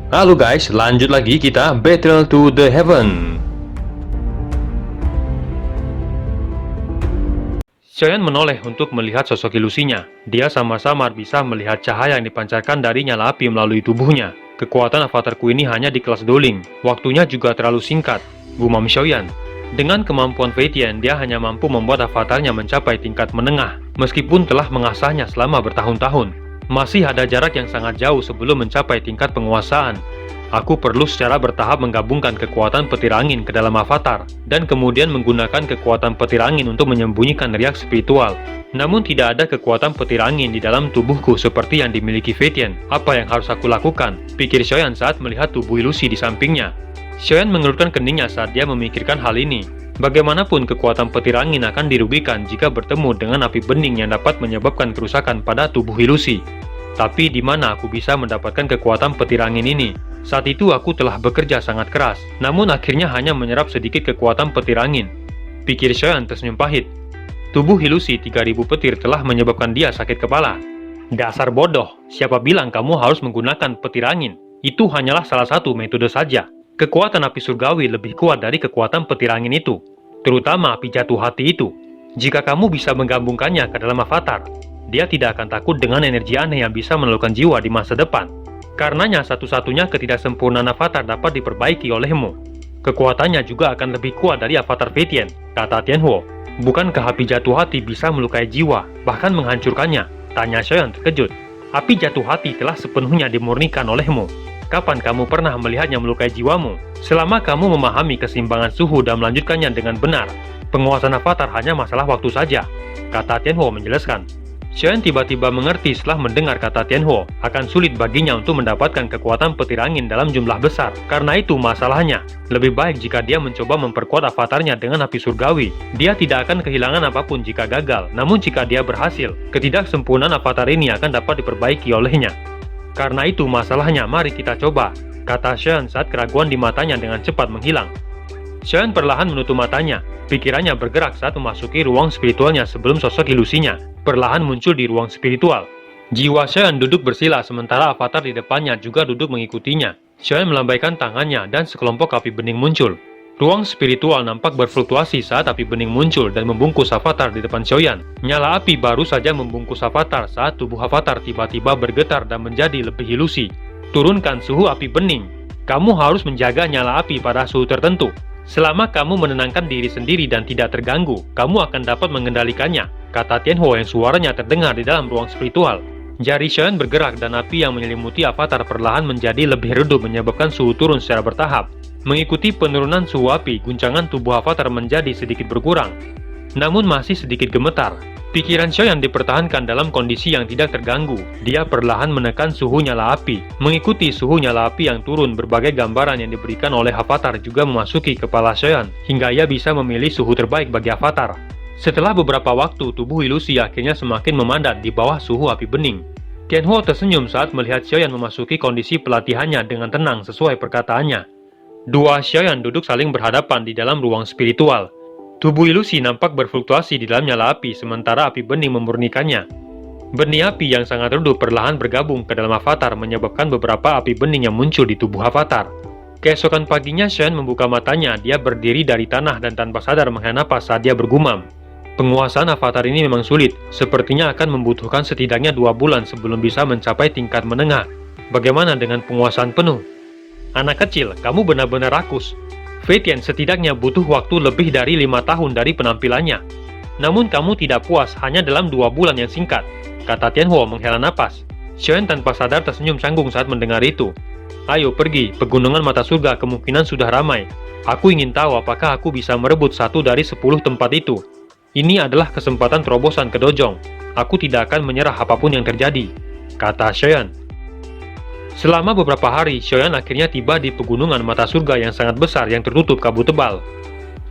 Halo guys, lanjut lagi kita Battle to the Heaven. Xiaoyan menoleh untuk melihat sosok ilusinya. Dia samar-samar bisa melihat cahaya yang dipancarkan dari nyala api melalui tubuhnya. Kekuatan avatarku ini hanya di kelas dueling. Waktunya juga terlalu singkat, gumam Xiaoyan. Dengan kemampuan Fei Tian, dia hanya mampu membuat avatarnya mencapai tingkat menengah, meskipun telah mengasahnya selama bertahun-tahun. Masih ada jarak yang sangat jauh sebelum mencapai tingkat penguasaan. Aku perlu secara bertahap menggabungkan kekuatan petir angin ke dalam avatar, dan kemudian menggunakan kekuatan petir angin untuk menyembunyikan riak spiritual. Namun tidak ada kekuatan petir angin di dalam tubuhku seperti yang dimiliki Fei Tian. Apa yang harus aku lakukan? Pikir Xiaoyan saat melihat tubuh ilusi di sampingnya. Xiaoyan mengerutkan keningnya saat dia memikirkan hal ini. Bagaimanapun kekuatan petir angin akan dirugikan jika bertemu dengan api bening yang dapat menyebabkan kerusakan pada tubuh ilusi. Tapi di mana aku bisa mendapatkan kekuatan petir angin ini? Saat itu aku telah bekerja sangat keras, namun akhirnya hanya menyerap sedikit kekuatan petir angin. Pikir Xiaoyan tersenyum pahit. Tubuh ilusi 3000 petir telah menyebabkan dia sakit kepala. Dasar bodoh, siapa bilang kamu harus menggunakan petir angin? Itu hanyalah salah satu metode saja. Kekuatan api surgawi lebih kuat dari kekuatan petir angin itu, terutama api jatuh hati itu. Jika kamu bisa menggabungkannya ke dalam avatar, dia tidak akan takut dengan energi aneh yang bisa menelurkan jiwa di masa depan. Karenanya satu-satunya ketidaksempurnaan avatar dapat diperbaiki olehmu. Kekuatannya juga akan lebih kuat dari avatar Fei Tian, kata Tianhuo. Bukankah api jatuh hati bisa melukai jiwa, bahkan menghancurkannya? Tanya Xiaoyan terkejut. Api jatuh hati telah sepenuhnya dimurnikan olehmu. Kapan kamu pernah melihatnya melukai jiwamu? Selama kamu memahami keseimbangan suhu dan melanjutkannya dengan benar, penguasaan avatar hanya masalah waktu saja, kata Tianhuo menjelaskan. Xiaoyan tiba-tiba mengerti setelah mendengar kata Tianhuo, akan sulit baginya untuk mendapatkan kekuatan petir angin dalam jumlah besar. Karena itu masalahnya, lebih baik jika dia mencoba memperkuat avatarnya dengan api surgawi. Dia tidak akan kehilangan apapun jika gagal, namun jika dia berhasil, ketidaksempurnaan avatar ini akan dapat diperbaiki olehnya. Karena itu masalahnya, mari kita coba, kata Xiaoyan saat keraguan di matanya dengan cepat menghilang. Xiaoyan perlahan menutup matanya, pikirannya bergerak saat memasuki ruang spiritualnya sebelum sosok ilusinya perlahan muncul di ruang spiritual. Jiwa Xiaoyan duduk bersila sementara avatar di depannya juga duduk mengikutinya. Xiaoyan melambaikan tangannya dan sekelompok api bening muncul. Ruang spiritual nampak berfluktuasi saat api bening muncul dan membungkus avatar di depan Xiaoyan. Nyala api baru saja membungkus avatar saat tubuh avatar tiba-tiba bergetar dan menjadi lebih ilusi. Turunkan suhu api bening. Kamu harus menjaga nyala api pada suhu tertentu. Selama kamu menenangkan diri sendiri dan tidak terganggu, kamu akan dapat mengendalikannya, kata Tianhuo yang suaranya terdengar di dalam ruang spiritual. Jari Xiaoyan bergerak dan api yang menyelimuti avatar perlahan menjadi lebih redup menyebabkan suhu turun secara bertahap. Mengikuti penurunan suhu api, guncangan tubuh avatar menjadi sedikit berkurang, namun masih sedikit gemetar. Pikiran Xiaoyan dipertahankan dalam kondisi yang tidak terganggu. Dia perlahan menekan suhu nyala api. Mengikuti suhu nyala api yang turun, berbagai gambaran yang diberikan oleh avatar juga memasuki kepala Xiaoyan, hingga ia bisa memilih suhu terbaik bagi avatar. Setelah beberapa waktu, tubuh ilusi akhirnya semakin memandat di bawah suhu api bening. Tianhuo tersenyum saat melihat Xiaoyan memasuki kondisi pelatihannya dengan tenang sesuai perkataannya. Dua Xiaoyan duduk saling berhadapan di dalam ruang spiritual. Tubuh ilusi nampak berfluktuasi di dalam nyala api, sementara api bening memurnikannya. Benih api yang sangat redup perlahan bergabung ke dalam avatar, menyebabkan beberapa api bening yang muncul di tubuh avatar. Keesokan paginya, Xiaoyan membuka matanya. Dia berdiri dari tanah dan tanpa sadar menghela napas saat dia bergumam. Penguasaan avatar ini memang sulit, sepertinya akan membutuhkan setidaknya 2 bulan sebelum bisa mencapai tingkat menengah. Bagaimana dengan penguasaan penuh? Anak kecil, kamu benar-benar rakus. Fei Tian setidaknya butuh waktu lebih dari 5 tahun dari penampilannya. Namun kamu tidak puas hanya dalam 2 bulan yang singkat, kata Tianhuo menghela napas. Xiaoyan tanpa sadar tersenyum canggung saat mendengar itu. Ayo pergi, pegunungan mata surga kemungkinan sudah ramai. Aku ingin tahu apakah aku bisa merebut 1 dari 10 tempat itu. Ini adalah kesempatan terobosan ke Dojong. Aku tidak akan menyerah apapun yang terjadi, kata Xiaoyan. Selama beberapa hari, Xiaoyan akhirnya tiba di pegunungan mata surga yang sangat besar yang tertutup kabut tebal.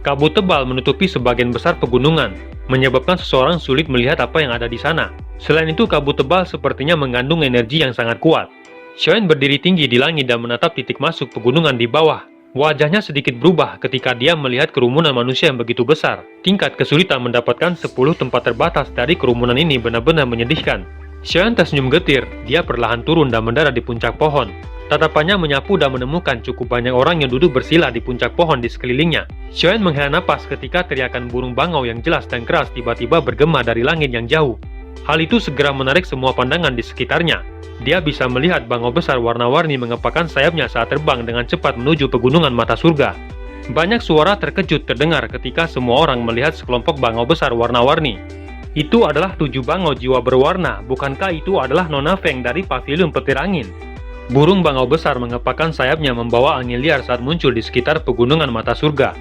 Kabut tebal menutupi sebagian besar pegunungan, menyebabkan seseorang sulit melihat apa yang ada di sana. Selain itu, kabut tebal sepertinya mengandung energi yang sangat kuat. Xiaoyan berdiri tinggi di langit dan menatap titik masuk pegunungan di bawah. Wajahnya sedikit berubah ketika dia melihat kerumunan manusia yang begitu besar. Tingkat kesulitan mendapatkan 10 tempat terbatas dari kerumunan ini benar-benar menyedihkan. Xiaoyan tersenyum getir. Dia perlahan turun dan mendarat di puncak pohon. Tatapannya menyapu dan menemukan cukup banyak orang yang duduk bersila di puncak pohon di sekelilingnya. Xiaoyan menghela napas ketika teriakan burung bangau yang jelas dan keras tiba-tiba bergema dari langit yang jauh. Hal itu segera menarik semua pandangan di sekitarnya. Dia bisa melihat bangau besar warna-warni mengepakkan sayapnya saat terbang dengan cepat menuju pegunungan mata surga. Banyak suara terkejut terdengar ketika semua orang melihat sekelompok bangau besar warna-warni. Itu adalah 7 bangau jiwa berwarna, bukankah itu adalah Nona Feng dari pavilion petir angin? Burung bangau besar mengepakkan sayapnya membawa angin liar saat muncul di sekitar pegunungan mata surga.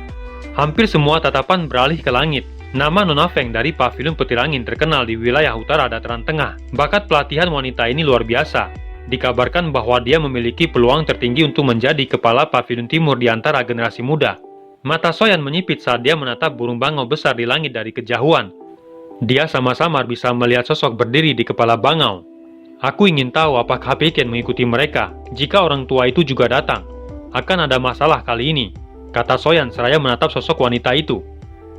Hampir semua tatapan beralih ke langit. Nama Nona Feng dari pavilion petir angin terkenal di wilayah utara dataran tengah. Bakat pelatihan wanita ini luar biasa. Dikabarkan bahwa dia memiliki peluang tertinggi untuk menjadi kepala pavilion timur di antara generasi muda. Mata Xiaoyan menyipit saat dia menatap burung bangau besar di langit dari kejauhan. Dia sama-samar bisa melihat sosok berdiri di kepala bangau. Aku ingin tahu apakah Peitian mengikuti mereka. Jika orang tua itu juga datang, akan ada masalah kali ini, kata Xiaoyan seraya menatap sosok wanita itu.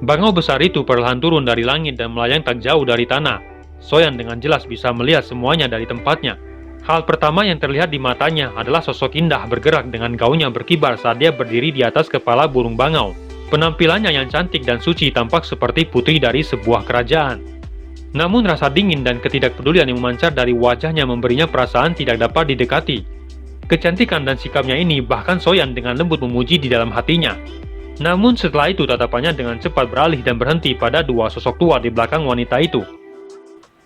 Bangau besar itu perlahan turun dari langit dan melayang tak jauh dari tanah. Xiaoyan dengan jelas bisa melihat semuanya dari tempatnya. Hal pertama yang terlihat di matanya adalah sosok indah bergerak dengan gaunnya berkibar saat dia berdiri di atas kepala burung bangau. Penampilannya yang cantik dan suci tampak seperti putri dari sebuah kerajaan. Namun rasa dingin dan ketidakpedulian yang memancar dari wajahnya memberinya perasaan tidak dapat didekati. Kecantikan dan sikapnya ini bahkan Xiaoyan dengan lembut memuji di dalam hatinya. Namun setelah itu tatapannya dengan cepat beralih dan berhenti pada 2 sosok tua di belakang wanita itu.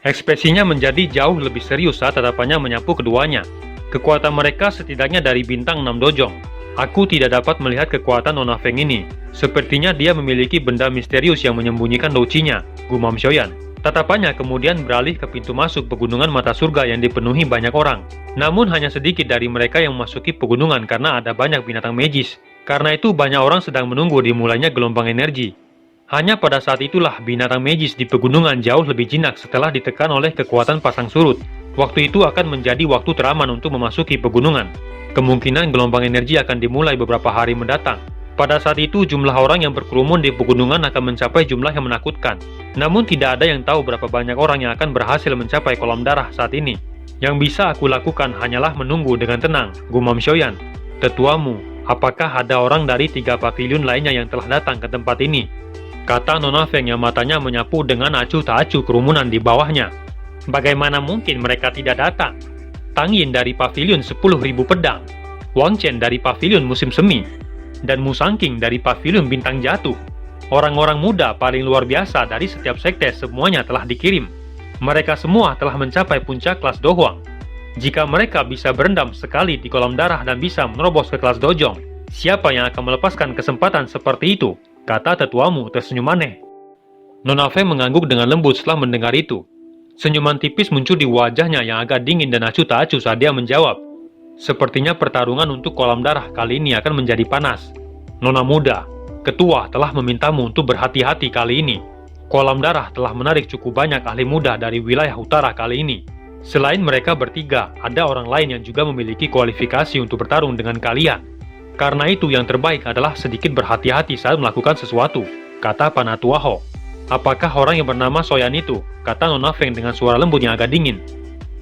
Ekspresinya menjadi jauh lebih serius saat tatapannya menyapu keduanya. Kekuatan mereka setidaknya dari bintang 6 dojong. Aku tidak dapat melihat kekuatan Nona Feng ini. Sepertinya dia memiliki benda misterius yang menyembunyikan doucinya, gumam Xiaoyan. Tatapannya kemudian beralih ke pintu masuk pegunungan mata surga yang dipenuhi banyak orang. Namun hanya sedikit dari mereka yang memasuki pegunungan karena ada banyak binatang magis. Karena itu banyak orang sedang menunggu dimulainya gelombang energi. Hanya pada saat itulah binatang magis di pegunungan jauh lebih jinak setelah ditekan oleh kekuatan pasang surut. Waktu itu akan menjadi waktu teraman untuk memasuki pegunungan. Kemungkinan gelombang energi akan dimulai beberapa hari mendatang. Pada saat itu, jumlah orang yang berkerumun di pegunungan akan mencapai jumlah yang menakutkan. Namun tidak ada yang tahu berapa banyak orang yang akan berhasil mencapai kolam darah saat ini. Yang bisa aku lakukan hanyalah menunggu dengan tenang, gumam Xiaoyan. Tetuamu, apakah ada orang dari 3 pavilion lainnya yang telah datang ke tempat ini? Kata Nona Feng yang matanya menyapu dengan acuh tak acuh kerumunan di bawahnya. Bagaimana mungkin mereka tidak datang? Tang Yin dari pavilion 10.000 pedang, Wang Chen dari pavilion musim semi, dan Musang King dari pavilion bintang jatuh. Orang-orang muda paling luar biasa dari setiap sekte semuanya telah dikirim. Mereka semua telah mencapai puncak kelas Dohuang. Jika mereka bisa berendam sekali di kolam darah dan bisa menerobos ke kelas Dojong, siapa yang akan melepaskan kesempatan seperti itu? Kata tetuamu tersenyum aneh. Nona Feng mengangguk dengan lembut setelah mendengar itu. Senyuman tipis muncul di wajahnya yang agak dingin dan acuh tak acuh saat dia menjawab. Sepertinya pertarungan untuk kolam darah kali ini akan menjadi panas. Nona muda, ketua telah memintamu untuk berhati-hati kali ini. Kolam darah telah menarik cukup banyak ahli muda dari wilayah utara kali ini. Selain mereka bertiga, ada orang lain yang juga memiliki kualifikasi untuk bertarung dengan kalian. Karena itu yang terbaik adalah sedikit berhati-hati saat melakukan sesuatu, kata Panatua Ho. Apakah orang yang bernama Xiaoyan itu? Kata Nona Feng dengan suara lembut yang agak dingin.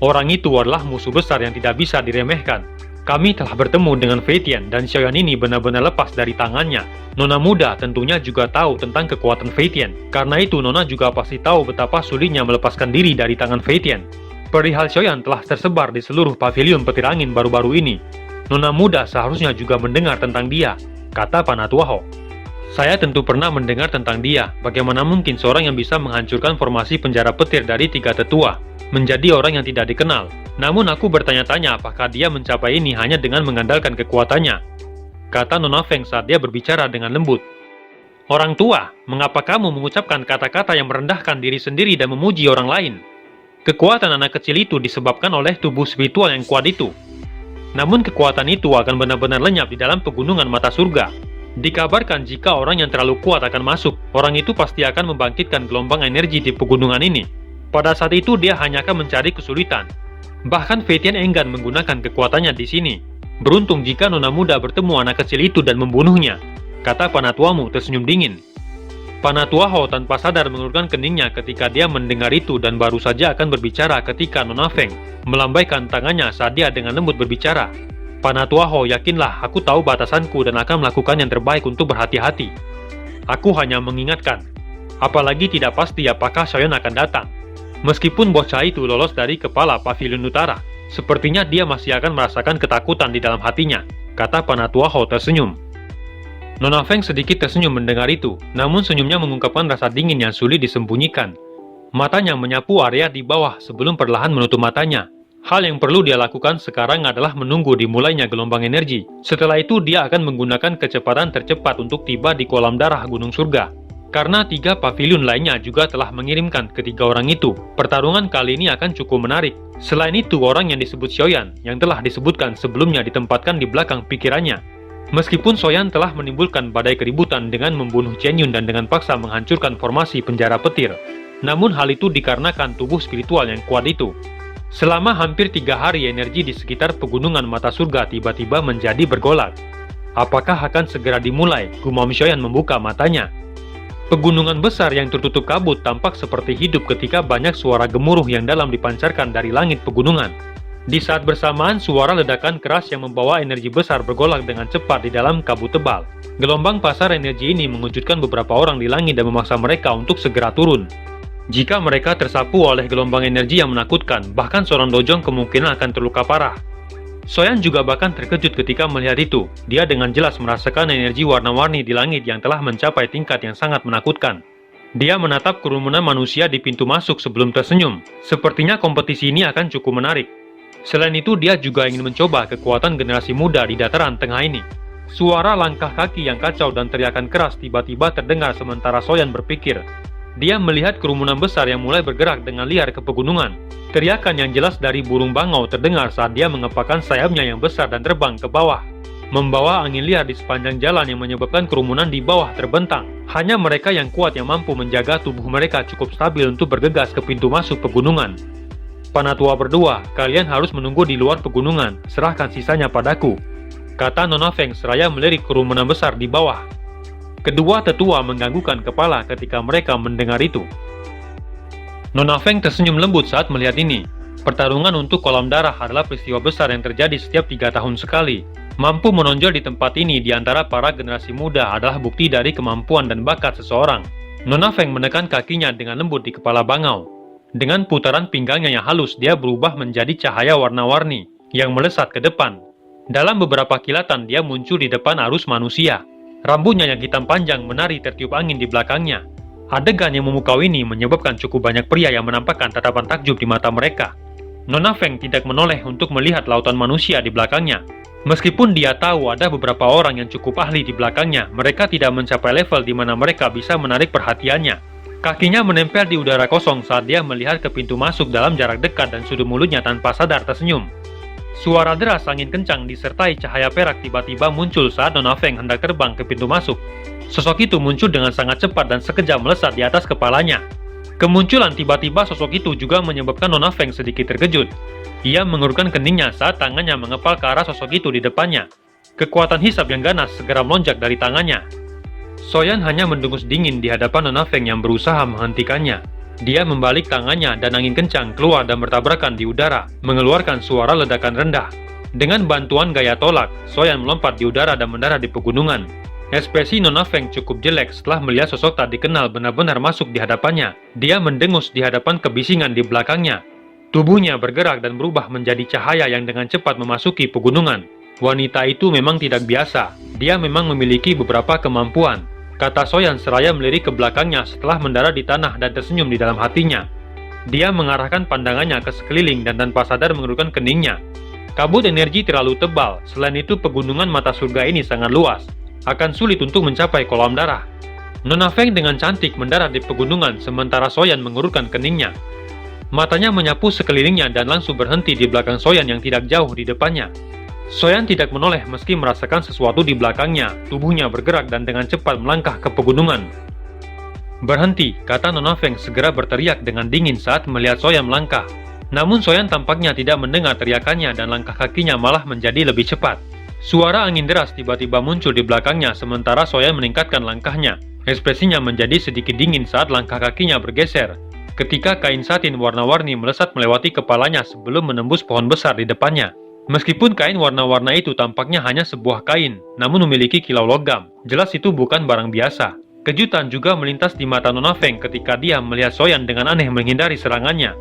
Orang itu adalah musuh besar yang tidak bisa diremehkan. Kami telah bertemu dengan Peitian dan Xiaoyan ini benar-benar lepas dari tangannya. Nona muda tentunya juga tahu tentang kekuatan Peitian. Karena itu Nona juga pasti tahu betapa sulitnya melepaskan diri dari tangan Peitian. Perihal Xiaoyan telah tersebar di seluruh pavilion petir angin baru-baru ini. Nona muda seharusnya juga mendengar tentang dia, kata Panatua Ho. Saya tentu pernah mendengar tentang dia. Bagaimana mungkin seorang yang bisa menghancurkan formasi penjara petir dari 3 tetua menjadi orang yang tidak dikenal? Namun aku bertanya-tanya apakah dia mencapai ini hanya dengan mengandalkan kekuatannya, kata Nona Feng saat dia berbicara dengan lembut. Orang tua, mengapa kamu mengucapkan kata-kata yang merendahkan diri sendiri dan memuji orang lain? Kekuatan anak kecil itu disebabkan oleh tubuh spiritual yang kuat itu. Namun kekuatan itu akan benar-benar lenyap di dalam pegunungan mata surga. Dikabarkan jika orang yang terlalu kuat akan masuk, orang itu pasti akan membangkitkan gelombang energi di pegunungan ini. Pada saat itu dia hanya akan mencari kesulitan. Bahkan Peitian enggan menggunakan kekuatannya di sini. Beruntung jika nona muda bertemu anak kecil itu dan membunuhnya, kata Panatuamu tersenyum dingin. Panatua Ho tanpa sadar mengulurkan keningnya ketika dia mendengar itu dan baru saja akan berbicara ketika Nona Feng melambaikan tangannya saat dia dengan lembut berbicara. Panatuaho, yakinlah, aku tahu batasanku dan akan melakukan yang terbaik untuk berhati-hati. Aku hanya mengingatkan. Apalagi tidak pasti apakah Soyeon akan datang. Meskipun bocah itu lolos dari kepala pavilion utara, sepertinya dia masih akan merasakan ketakutan di dalam hatinya, kata Panatuaho tersenyum. Nona Feng sedikit tersenyum mendengar itu, namun senyumnya mengungkapkan rasa dingin yang sulit disembunyikan. Matanya menyapu area di bawah sebelum perlahan menutup matanya. Hal yang perlu dia lakukan sekarang adalah menunggu dimulainya gelombang energi. Setelah itu dia akan menggunakan kecepatan tercepat untuk tiba di kolam darah Gunung Surga. Karena 3 pavilion lainnya juga telah mengirimkan ketiga orang itu, pertarungan kali ini akan cukup menarik. Selain itu, orang yang disebut Soyeon, yang telah disebutkan sebelumnya ditempatkan di belakang pikirannya. Meskipun Soyeon telah menimbulkan badai keributan dengan membunuh Chen Yun dan dengan paksa menghancurkan formasi penjara petir, namun hal itu dikarenakan tubuh spiritual yang kuat itu. Selama hampir 3 hari, energi di sekitar pegunungan mata surga tiba-tiba menjadi bergolak. Apakah akan segera dimulai? Gumam Soyeon membuka matanya. Pegunungan besar yang tertutup kabut tampak seperti hidup ketika banyak suara gemuruh yang dalam dipancarkan dari langit pegunungan. Di saat bersamaan, suara ledakan keras yang membawa energi besar bergolak dengan cepat di dalam kabut tebal. Gelombang pasar energi ini mengejutkan beberapa orang di langit dan memaksa mereka untuk segera turun. Jika mereka tersapu oleh gelombang energi yang menakutkan, bahkan seorang dojong kemungkinan akan terluka parah. Soyeon juga bahkan terkejut ketika melihat itu. Dia dengan jelas merasakan energi warna-warni di langit yang telah mencapai tingkat yang sangat menakutkan. Dia menatap kerumunan manusia di pintu masuk sebelum tersenyum. Sepertinya kompetisi ini akan cukup menarik. Selain itu, dia juga ingin mencoba kekuatan generasi muda di dataran tengah ini. Suara langkah kaki yang kacau dan teriakan keras tiba-tiba terdengar sementara Soyeon berpikir. Dia melihat kerumunan besar yang mulai bergerak dengan liar ke pegunungan. Teriakan yang jelas dari burung bangau terdengar saat dia mengepakkan sayapnya yang besar dan terbang ke bawah, membawa angin liar di sepanjang jalan yang menyebabkan kerumunan di bawah terbentang. Hanya mereka yang kuat yang mampu menjaga tubuh mereka cukup stabil untuk bergegas ke pintu masuk pegunungan. Panatua berdua, kalian harus menunggu di luar pegunungan, serahkan sisanya padaku, kata Nona Feng seraya melirik kerumunan besar di bawah. Kedua tetua menganggukkan kepala ketika mereka mendengar itu. Nona Feng tersenyum lembut saat melihat ini. Pertarungan untuk kolam darah adalah peristiwa besar yang terjadi setiap 3 tahun sekali. Mampu menonjol di tempat ini di antara para generasi muda adalah bukti dari kemampuan dan bakat seseorang. Nona Feng menekan kakinya dengan lembut di kepala bangau. Dengan putaran pinggangnya yang halus, dia berubah menjadi cahaya warna-warni yang melesat ke depan. Dalam beberapa kilatan, dia muncul di depan arus manusia. Rambutnya yang hitam panjang menari tertiup angin di belakangnya. Adegan yang memukau ini menyebabkan cukup banyak pria yang menampakkan tatapan takjub di mata mereka. Nona Feng tidak menoleh untuk melihat lautan manusia di belakangnya. Meskipun dia tahu ada beberapa orang yang cukup ahli di belakangnya, mereka tidak mencapai level di mana mereka bisa menarik perhatiannya. Kakinya menempel di udara kosong saat dia melihat ke pintu masuk dalam jarak dekat dan sudut mulutnya tanpa sadar tersenyum. Suara deras angin kencang disertai cahaya perak tiba-tiba muncul saat Nona Feng hendak terbang ke pintu masuk. Sosok itu muncul dengan sangat cepat dan sekejap melesat di atas kepalanya. Kemunculan tiba-tiba sosok itu juga menyebabkan Nona Feng sedikit terkejut. Ia mengerutkan keningnya saat tangannya mengepal ke arah sosok itu di depannya. Kekuatan hisap yang ganas segera melonjak dari tangannya. Soyeon hanya mendengus dingin di hadapan Nona Feng yang berusaha menghentikannya. Dia membalik tangannya dan angin kencang keluar dan bertabrakan di udara, mengeluarkan suara ledakan rendah. Dengan bantuan gaya tolak, Soyeon melompat di udara dan mendarat di pegunungan. Ekspresi Nona Feng cukup jelek setelah melihat sosok tak dikenal benar-benar masuk di hadapannya. Dia mendengus di hadapan kebisingan di belakangnya. Tubuhnya bergerak dan berubah menjadi cahaya yang dengan cepat memasuki pegunungan. Wanita itu memang tidak biasa. Dia memang memiliki beberapa kemampuan, kata Soyeon seraya melirik ke belakangnya setelah mendarat di tanah dan tersenyum di dalam hatinya. Dia mengarahkan pandangannya ke sekeliling dan tanpa sadar mengerutkan keningnya. Kabut energi terlalu tebal, selain itu pegunungan mata surga ini sangat luas. Akan sulit untuk mencapai kolam darah. Nona Feng dengan cantik mendarat di pegunungan sementara Soyeon mengerutkan keningnya. Matanya menyapu sekelilingnya dan langsung berhenti di belakang Soyeon yang tidak jauh di depannya. Soyeon tidak menoleh meski merasakan sesuatu di belakangnya. Tubuhnya bergerak dan dengan cepat melangkah ke pegunungan. Berhenti, kata Nona Feng segera berteriak dengan dingin saat melihat Soyeon melangkah. Namun Soyeon tampaknya tidak mendengar teriakannya dan langkah kakinya malah menjadi lebih cepat. Suara angin deras tiba-tiba muncul di belakangnya sementara Soyeon meningkatkan langkahnya. Ekspresinya menjadi sedikit dingin saat langkah kakinya bergeser. Ketika kain satin warna-warni melesat melewati kepalanya sebelum menembus pohon besar di depannya. Meskipun kain warna-warna itu tampaknya hanya sebuah kain, namun memiliki kilau logam. Jelas itu bukan barang biasa. Kejutan juga melintas di mata Nona Feng ketika dia melihat Soyan dengan aneh menghindari serangannya.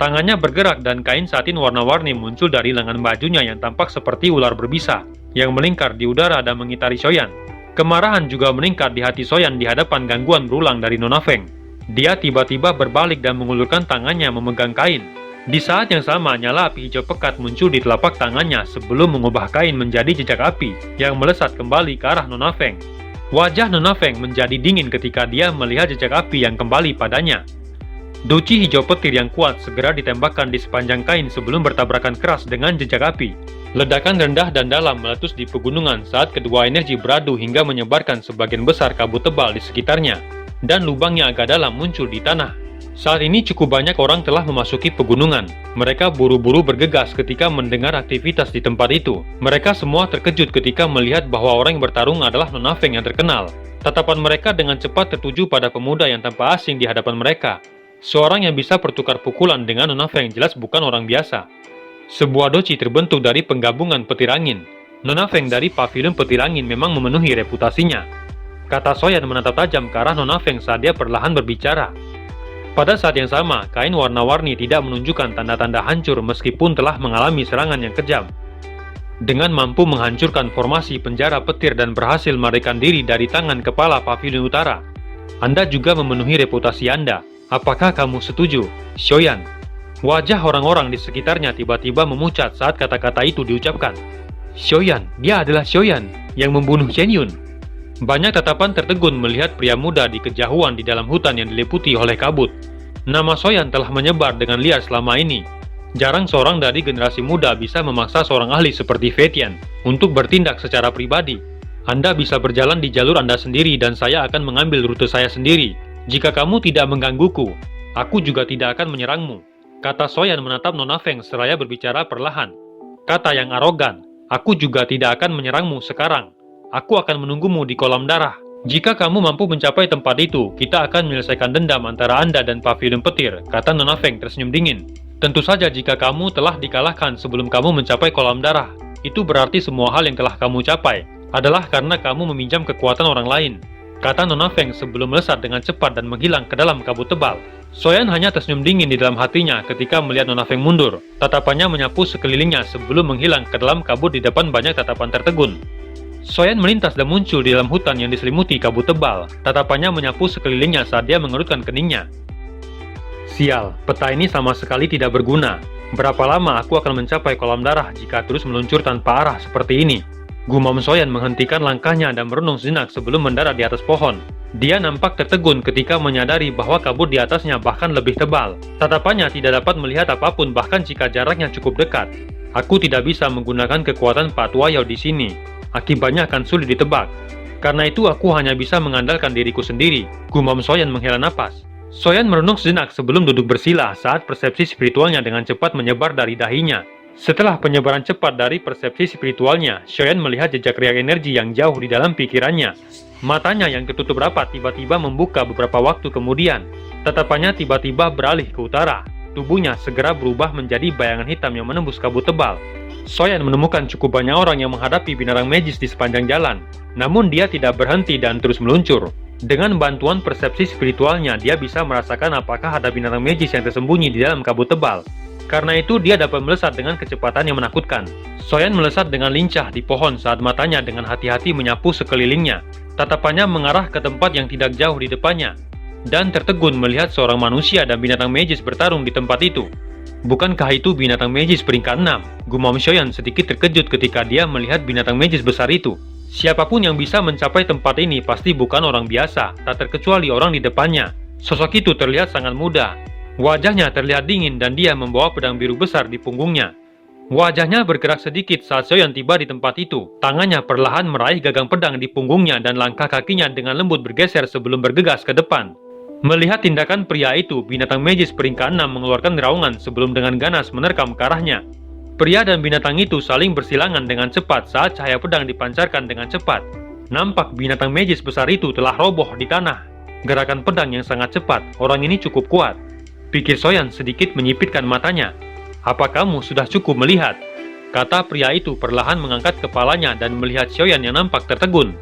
Tangannya bergerak dan kain satin warna-warni muncul dari lengan bajunya yang tampak seperti ular berbisa, yang melingkar di udara dan mengitari Soyan. Kemarahan juga meningkat di hati Soyan di hadapan gangguan berulang dari Nona Feng. Dia tiba-tiba berbalik dan mengulurkan tangannya memegang kain. Di saat yang sama, nyala api hijau pekat muncul di telapak tangannya sebelum mengubah kain menjadi jejak api yang melesat kembali ke arah Nona Feng. Wajah Nona Feng menjadi dingin ketika dia melihat jejak api yang kembali padanya. Duci hijau petir yang kuat segera ditembakkan di sepanjang kain sebelum bertabrakan keras dengan jejak api. Ledakan rendah dan dalam meletus di pegunungan saat kedua energi beradu hingga menyebarkan sebagian besar kabut tebal di sekitarnya, dan lubangnya agak dalam muncul di tanah. Saat ini cukup banyak orang telah memasuki pegunungan. Mereka buru-buru bergegas ketika mendengar aktivitas di tempat itu. Mereka semua terkejut ketika melihat bahwa orang yang bertarung adalah Nona Feng yang terkenal. Tatapan mereka dengan cepat tertuju pada pemuda yang tanpa asing di hadapan mereka. Seorang yang bisa bertukar pukulan dengan Nona Feng jelas bukan orang biasa. Sebuah doci terbentuk dari penggabungan petir angin. Nona Feng dari pavilion petir angin memang memenuhi reputasinya. Kata Soyan menatap tajam ke arah Nona Feng saat dia perlahan berbicara. Pada saat yang sama, kain warna-warni tidak menunjukkan tanda-tanda hancur meskipun telah mengalami serangan yang kejam. Dengan mampu menghancurkan formasi penjara petir dan berhasil melarikan diri dari tangan kepala pavilion utara, Anda juga memenuhi reputasi Anda. Apakah kamu setuju, Soyan? Wajah orang-orang di sekitarnya tiba-tiba memucat saat kata-kata itu diucapkan. Soyan, dia adalah Soyan yang membunuh Chen Yun. Banyak tatapan tertegun melihat pria muda di kejauhan di dalam hutan yang diliputi oleh kabut. Nama Soyan telah menyebar dengan liar selama ini. Jarang seorang dari generasi muda bisa memaksa seorang ahli seperti Fetian untuk bertindak secara pribadi. Anda bisa berjalan di jalur Anda sendiri dan saya akan mengambil rute saya sendiri. Jika kamu tidak menggangguku, aku juga tidak akan menyerangmu. Kata Soyan menatap Nona Feng seraya berbicara perlahan. Kata yang arogan, aku juga tidak akan menyerangmu sekarang. Aku akan menunggumu di kolam darah. Jika kamu mampu mencapai tempat itu, kita akan menyelesaikan dendam antara Anda dan pavilion petir, kata Nona Feng tersenyum dingin. Tentu saja jika kamu telah dikalahkan sebelum kamu mencapai kolam darah, itu berarti semua hal yang telah kamu capai adalah karena kamu meminjam kekuatan orang lain, kata Nona Feng sebelum melesat dengan cepat dan menghilang ke dalam kabut tebal. Soyan hanya tersenyum dingin di dalam hatinya ketika melihat Nona Feng mundur. Tatapannya menyapu sekelilingnya sebelum menghilang ke dalam kabut di depan banyak tatapan tertegun. Soyan melintas dan muncul di dalam hutan yang diselimuti kabut tebal. Tatapannya menyapu sekelilingnya saat dia mengerutkan keningnya. Sial, peta ini sama sekali tidak berguna. Berapa lama aku akan mencapai kolam darah jika terus meluncur tanpa arah seperti ini? Gumam Soyan menghentikan langkahnya dan merenung sejenak sebelum mendarat di atas pohon. Dia nampak tertegun ketika menyadari bahwa kabut di atasnya bahkan lebih tebal. Tatapannya tidak dapat melihat apapun bahkan jika jaraknya cukup dekat. Aku tidak bisa menggunakan kekuatan Patwayao di sini. Akibatnya akan sulit ditebak. Karena itu aku hanya bisa mengandalkan diriku sendiri. Gumam Soyan menghela napas. Soyan merenung sejenak sebelum duduk bersila saat persepsi spiritualnya dengan cepat menyebar dari dahinya. Setelah penyebaran cepat dari persepsi spiritualnya, Soyan melihat jejak riak energi yang jauh di dalam pikirannya. Matanya yang tertutup rapat tiba-tiba membuka beberapa waktu kemudian. Tatapannya tiba-tiba beralih ke utara. Tubuhnya segera berubah menjadi bayangan hitam yang menembus kabut tebal. Soyan menemukan cukup banyak orang yang menghadapi binatang magis di sepanjang jalan. Namun dia tidak berhenti dan terus meluncur. Dengan bantuan persepsi spiritualnya, dia bisa merasakan apakah ada binatang magis yang tersembunyi di dalam kabut tebal. Karena itu dia dapat melesat dengan kecepatan yang menakutkan. Soyan melesat dengan lincah di pohon saat matanya dengan hati-hati menyapu sekelilingnya. Tatapannya mengarah ke tempat yang tidak jauh di depannya. Dan tertegun melihat seorang manusia dan binatang magis bertarung di tempat itu. Bukankah itu binatang magis peringkat 6? Gumam Soyan sedikit terkejut ketika dia melihat binatang magis besar itu. Siapapun yang bisa mencapai tempat ini pasti bukan orang biasa, tak terkecuali orang di depannya. Sosok itu terlihat sangat muda. Wajahnya terlihat dingin dan dia membawa pedang biru besar di punggungnya. Wajahnya bergerak sedikit saat Soyan tiba di tempat itu. Tangannya perlahan meraih gagang pedang di punggungnya dan langkah kakinya dengan lembut bergeser sebelum bergegas ke depan. Melihat tindakan pria itu, binatang magis peringkat 6 mengeluarkan raungan sebelum dengan ganas menerkam ke arahnya. Pria dan binatang itu saling bersilangan dengan cepat saat cahaya pedang dipancarkan dengan cepat. Nampak binatang magis besar itu telah roboh di tanah. Gerakan pedang yang sangat cepat, orang ini cukup kuat. Pikir Soyan sedikit menyipitkan matanya. Apa kamu sudah cukup melihat? kata pria itu perlahan mengangkat kepalanya dan melihat Xiaoyan yang nampak tertegun.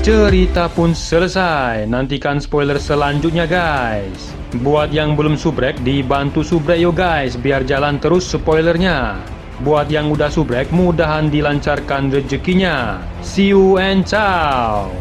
Cerita pun selesai, nantikan spoiler selanjutnya guys. Buat yang belum subrek, dibantu subrek yo guys, biar jalan terus spoilernya. Buat yang udah subrek, mudahan dilancarkan rezekinya. See you and ciao.